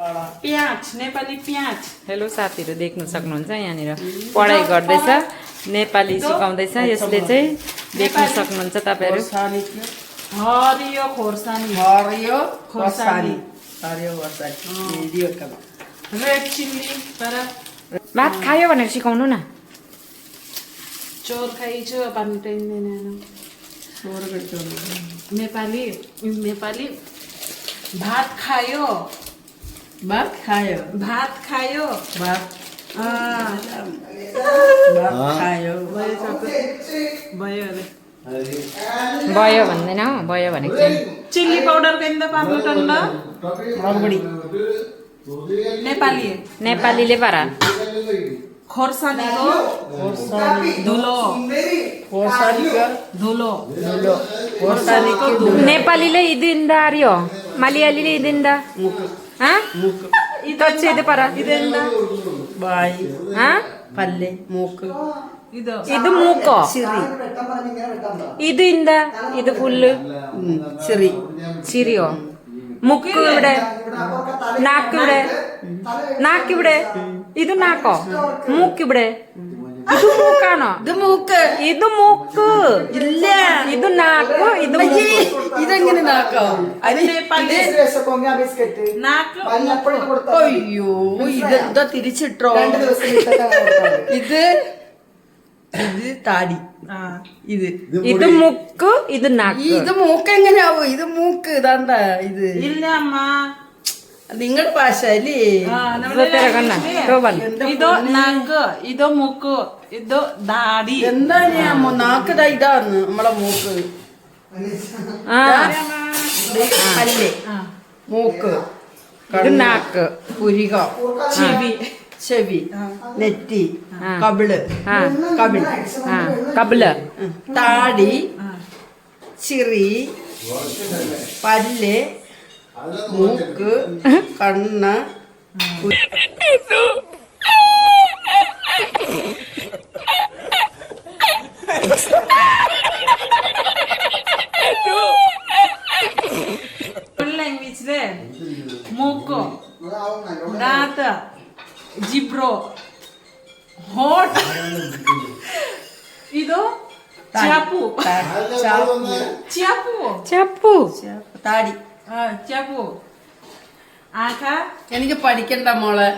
प्याज नेपाली प्याज हेलो साथीहरु देख्न सक्नुहुन्छ यहाँनिर पढाइ गर्दैछ नेपाली सिकाउँदैछ यसले चाहिँ देख्न सक्नुहुन्छ तपाईहरु हरियो खोर्सानी रेड चिल्ली तर भात खायो भनेर सिकाउनु न चोर खाइছো पानी टाइम्दैन नेपाली नेपाली भात खायो भात खायो भात खायो भात खायो भयो अरे भयो भन्दैन हो भयो भनेको चाहिँ चिल्ली पाउडर किन्द पार्नु टन्ड मगबडी नेपाली नेपालीले पारा खोर्सानीको धुलो धुलो खोर्सानीको नेपालीले इदिन्दा अरियो मलयालीले इदिन्दा ಹಾ ತಚ್ಚೆ ಇದು ಪರ ಇದೆಂದ ಬಾಯಿ ಹಾ ಪಲ್ಲೆ ಮೂಕು ಇದು ಮೂಕೋ ಸಿರಿ ಇದು ಇಂದ ಇದು ಫುಲ್ ಸಿರಿ ಸಿರಿಯೋ ಮುಕ್ಕು ഇവിടെ നാക്ക് ഇവിടെ നാക്ക് ഇവിടെ ഇത് നാക്കോ മൂക്ക് ഇവിടെ ഇത് മൂക്കാണോ ഇത് മൂക്ക് ഇത് മൂക്ക് ഇല്ല ഇത് നാക്ക് ഇത് ഇതെങ്ങനെ നാക്കാവും അയ്യോ ഇതെന്താ തിരിച്ചിട്ടോ ഇത് ഇത് താടി ഇത് ഇത് മുക്ക് ഇത് നാക്ക് ഇത് മൂക്ക് എങ്ങനെയാവും ഇത് മൂക്ക് ഇതാണ്ടാ ഇത് ഇല്ല അമ്മ നിങ്ങളുടെ ഭാഷ അല്ലേ ഇതോ നാക്ക് ഇതോ മൂക്ക് ഇതോ ദാടി എന്താ അമ്മ നാക്കതാ ഇതാന്ന് നമ്മളെ മൂക്ക് പല്ല് മൂക്ക് ഇത് നാക്ക് പുരിക ചെവി ചെവി നെറ്റി കവിള് കവിൾ കബിള് താടി ചിറി പല്ല് മൂക്ക് കണ്ണ് ലാംഗ്വേജിലെ മൂക്കോ ദാത്ത് ജിബ്രോ ഹോട്ട് ഇതോ ചാപ്പു ചാപ്പു ചപ്പു താടി ചാപ്പു ആക്ക എനിക്ക് പഠിക്കണ്ട മോളെ